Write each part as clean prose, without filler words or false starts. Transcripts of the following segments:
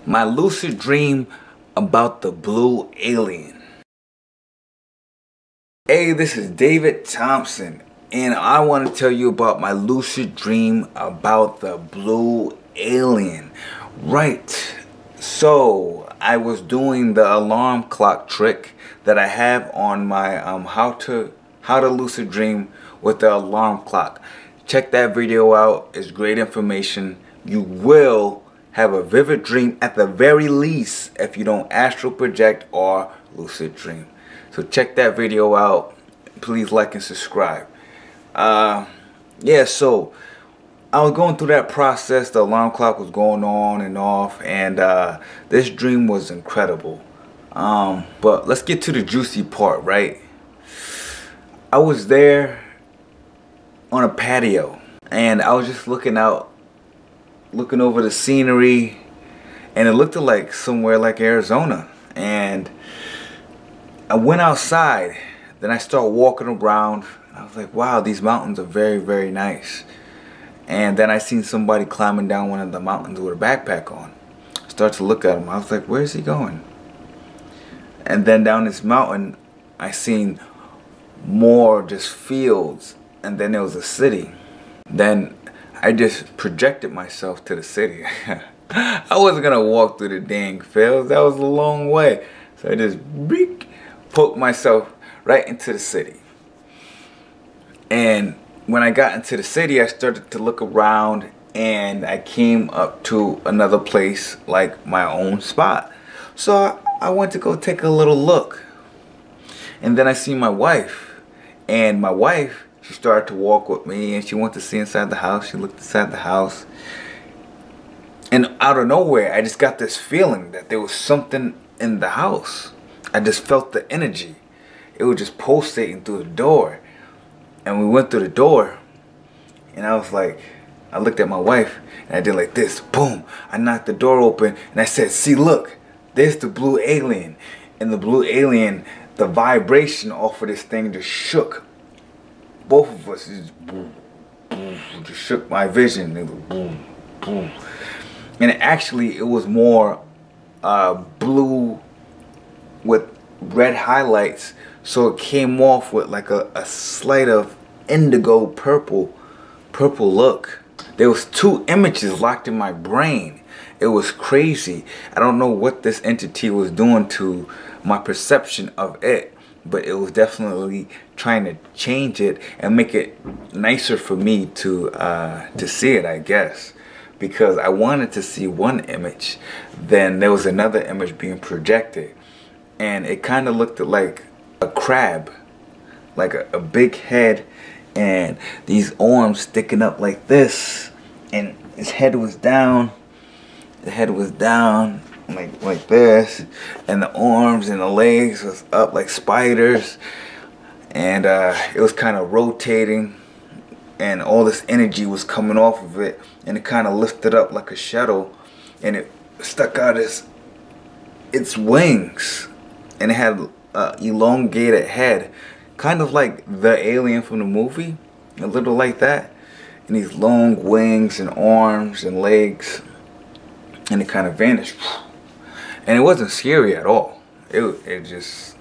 My lucid dream about the blue alien. Hey, this is David Thompson, and I want to tell you about my lucid dream about the blue alien. Right, so I was doing the alarm clock trick that I have on my how to lucid dream with the alarm clock. Check that video out. It's great information. You will have a vivid dream at the very least if you don't astral project or lucid dream. So check that video out. Please like and subscribe. Yeah, so I was going through that process. The alarm clock was going on and off, and this dream was incredible. But let's get to the juicy part, right? I was there on a patio, and I was just looking out, looking over the scenery, and it looked like somewhere like Arizona. And I went outside, then I started walking around, and I was like, wow, these mountains are very, very nice. And then I seen somebody climbing down one of the mountains with a backpack on. I started to look at him. I was like, where's he going? And then down this mountain, I seen more just fields, and then there was a city. Then I just projected myself to the city. I wasn't gonna walk through the dang fields. That was a long way. So I just poked myself right into the city. And when I got into the city, I started to look around, and I came up to another place, like my own spot. So I went to go take a little look. And then I see my wife. And my wife, she started to walk with me, and she went to see inside the house. She looked inside the house. And out of nowhere, I just got this feeling that there was something in the house. I just felt the energy. It was just pulsating through the door. And we went through the door, and I was like, I looked at my wife, and I did like this. Boom. I knocked the door open, and I said, see, look, there's the blue alien. And the blue alien, the vibration off of this thing just shook. Both of us just boom, boom, just shook my vision. It was boom, boom. And actually, it was more blue with red highlights. So it came off with like a slight of indigo purple look. There was two images locked in my brain. It was crazy. I don't know what this entity was doing to my perception of it, but it was definitely trying to change it and make it nicer for me to see it, I guess. Because I wanted to see one image, then there was another image being projected, and it kind of looked like a crab, like a big head, and these arms sticking up like this, and his head was down. The head was down like this, and the arms and the legs was up like spiders, and it was kind of rotating, and all this energy was coming off of it, and it kind of lifted up like a shuttle, and it stuck out its wings, and it had an elongated head, kind of like the alien from the movie, a little like that, and these long wings and arms and legs, and it kind of vanished. And it wasn't scary at all. It just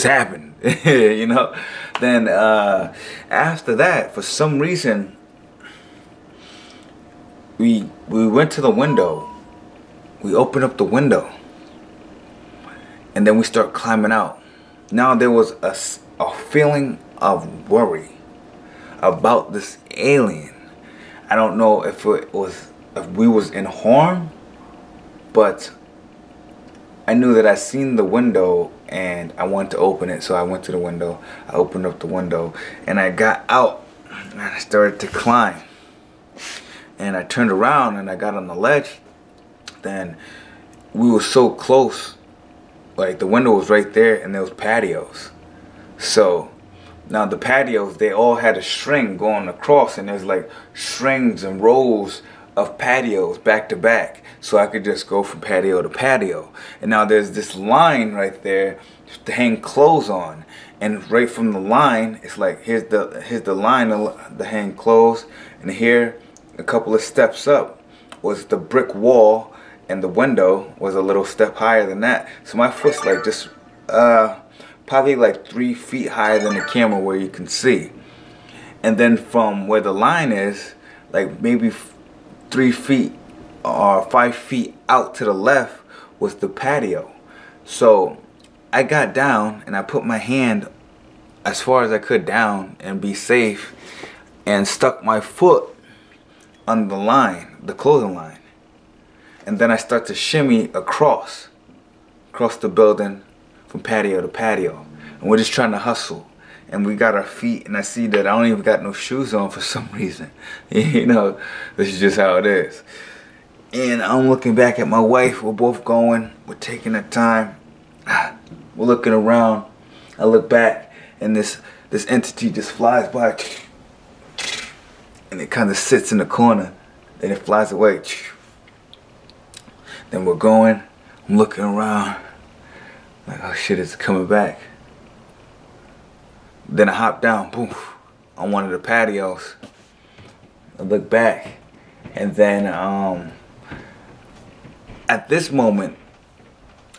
happened, you know. Then after that, for some reason, we went to the window. We opened up the window, and then we start climbing out. Now there was a feeling of worry about this alien. I don't know if we was in harm, but I knew that I seen the window and I wanted to open it, so I went to the window. I opened up the window, and I got out, and I started to climb. And I turned around and I got on the ledge. Then we were so close, like the window was right there, and there was patios. So now the patios, they all had a string going across, and there's like strings and rows of patios back to back, so I could just go from patio to patio. And now there's this line right there to hang clothes on, and right from the line, it's like here's the line to hang clothes, and here a couple of steps up was the brick wall, and the window was a little step higher than that. So my foot's like just probably like 3 feet higher than the camera where you can see. And then from where the line is, like maybe 3 feet or 5 feet out to the left was the patio. So I got down and I put my hand as far as I could down and be safe, and stuck my foot on the line, the clothing line. And then I start to shimmy across the building from patio to patio. And we're just trying to hustle. And we got our feet, and I see that I don't even got no shoes on for some reason. You know, this is just how it is. And I'm looking back at my wife. We're both going. We're taking our time. We're looking around. I look back, and this entity just flies by. And it kind of sits in the corner. Then it flies away. Then we're going. I'm looking around. Like, oh shit, it's coming back. Then I hop down, boom, on one of the patios. I look back, and then at this moment,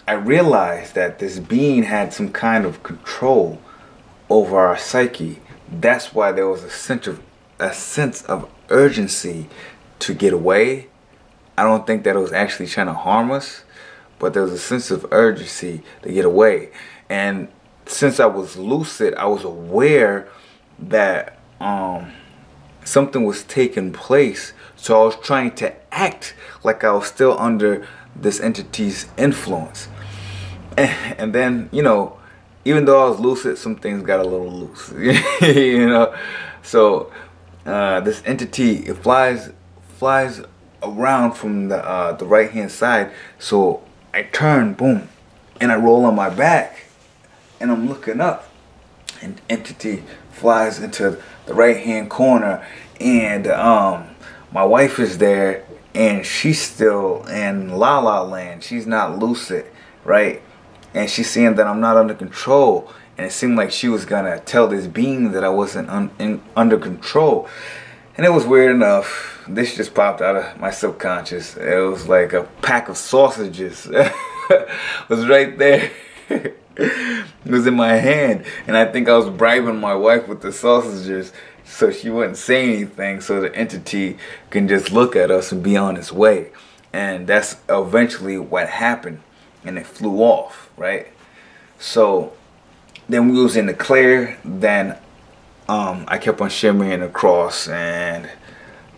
I realized that this being had some kind of control over our psyche. That's why there was a sense of urgency to get away. I don't think that it was actually trying to harm us, but there was a sense of urgency to get away. And since I was lucid, I was aware that something was taking place. So I was trying to act like I was still under this entity's influence. And then, you know, even though I was lucid, some things got a little loose. You know, so this entity, it flies around from the right hand side. So I turn, boom, and I roll on my back. And I'm looking up, and entity flies into the right hand corner, and my wife is there, and she's still in la la land. She's not lucid, right? And she's seeing that I'm not under control, and it seemed like she was gonna tell this being that I wasn't under control. And it was weird enough. This just popped out of my subconscious. It was like a pack of sausages. Was right there. It was in my hand, and I think I was bribing my wife with the sausages so she wouldn't say anything, so the entity can just look at us and be on its way. And that's eventually what happened, and it flew off, right? So then we was in the clear. Then I kept on shimmying across, and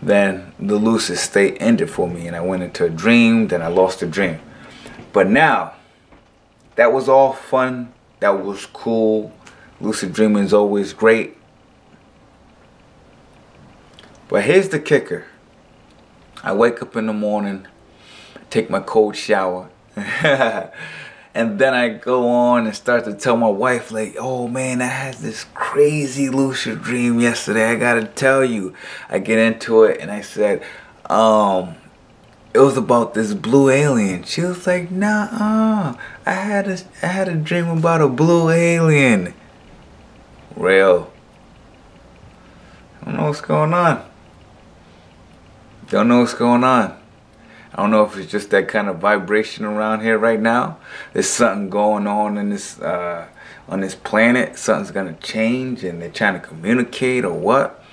then the lucid state ended for me, and I went into a dream. Then I lost the dream. But now, that was all fun. That was cool. Lucid dreaming is always great. But here's the kicker. I wake up in the morning, take my cold shower, and then I go on and start to tell my wife, like, oh man, I had this crazy lucid dream yesterday. I gotta tell you. I get into it, and I said, it was about this blue alien. She was like, nah, I had a dream about a blue alien. Real. I don't know what's going on. Don't know what's going on. I don't know if it's just that kind of vibration around here right now. There's something going on in this on this planet. Something's gonna change, and they're trying to communicate or what.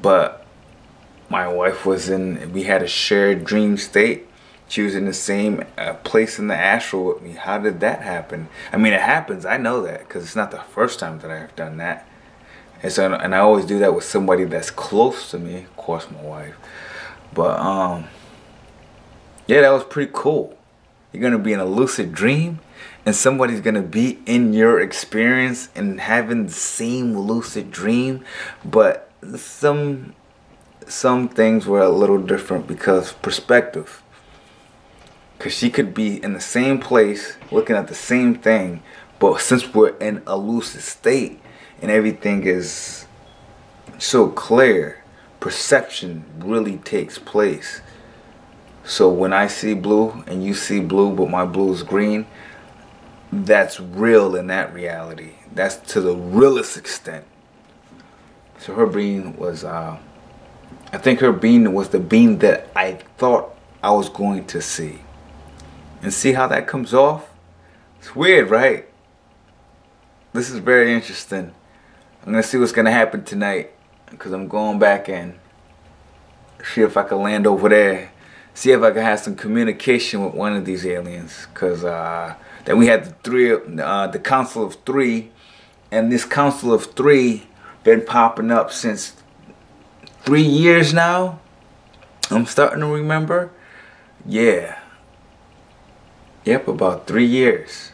But my wife was we had a shared dream state. She was in the same place in the astral with me. How did that happen? I mean, it happens. I know that because it's not the first time that I have done that. And so, and I always do that with somebody that's close to me. Of course, my wife. But yeah, that was pretty cool. You're gonna be in a lucid dream, and somebody's gonna be in your experience and having the same lucid dream, but some things were a little different because perspective. Because she could be in the same place looking at the same thing, but since we're in a lucid state and everything is so clear, perception really takes place. So when I see blue and you see blue, but my blue is green, that's real in that reality. That's to the realest extent. So her being was I think her being was the being that I thought I was going to see. and see how that comes off. It's weird, right? This is very interesting. I'm gonna see what's gonna happen tonight, because I'm going back and see if I can land over there, see if I can have some communication with one of these aliens. Because then we had the Council of Three, and this Council of Three been popping up since 3 years now. I'm starting to remember. Yeah. Yep, about 3 years.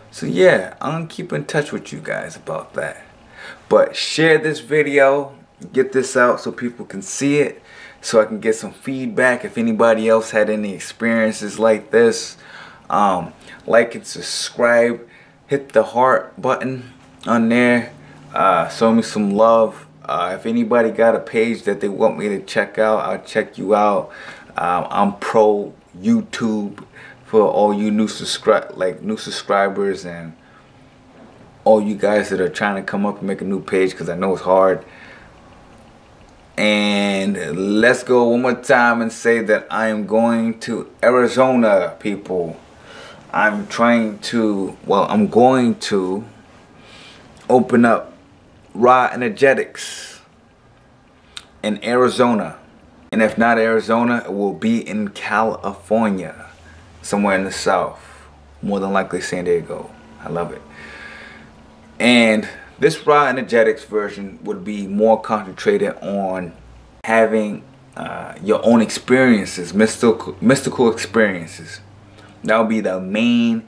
So yeah, I'm gonna keep in touch with you guys about that. But share this video, get this out so people can see it, so I can get some feedback if anybody else had any experiences like this. Like and subscribe, hit the heart button on there, show me some love. If anybody got a page that they want me to check out, I'll check you out. I'm pro YouTube for all you new subscribers and all you guys that are trying to come up and make a new page, because I know it's hard. And let's go one more time and say that I am going to Arizona, people. I'm going to open up Raw Energetics in Arizona. And if not Arizona, it will be in California. Somewhere in the south. More than likely San Diego. I love it. And this Raw Energetics version would be more concentrated on having your own experiences, mystical experiences. That will be the main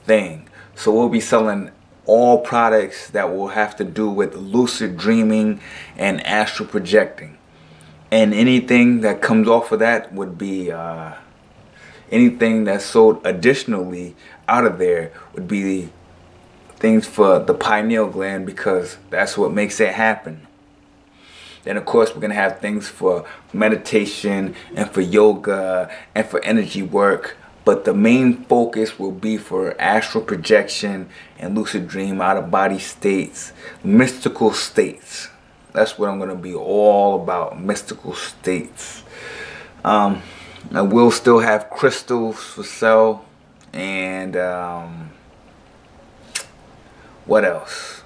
thing. So we'll be selling all products that will have to do with lucid dreaming and astral projecting. And anything that comes off of that would be anything that's sold additionally out of there would be things for the pineal gland, because that's what makes it happen. Then of course we're going to have things for meditation and for yoga and for energy work. But the main focus will be for astral projection and lucid dream, out of body states, mystical states. That's what I'm going to be all about, mystical states. I will still have crystals for sale, and what else?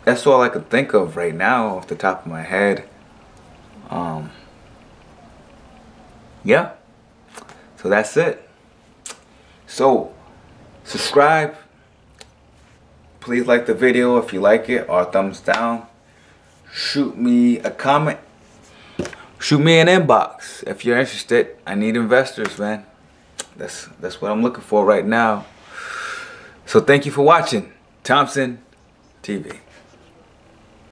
That's all I can think of right now off the top of my head. Yeah, so that's it. So subscribe, please like the video if you like it, or thumbs down. Shoot me a comment. Shoot me an inbox if you're interested. I need investors, man. That's what I'm looking for right now. So thank you for watching Thompson TV.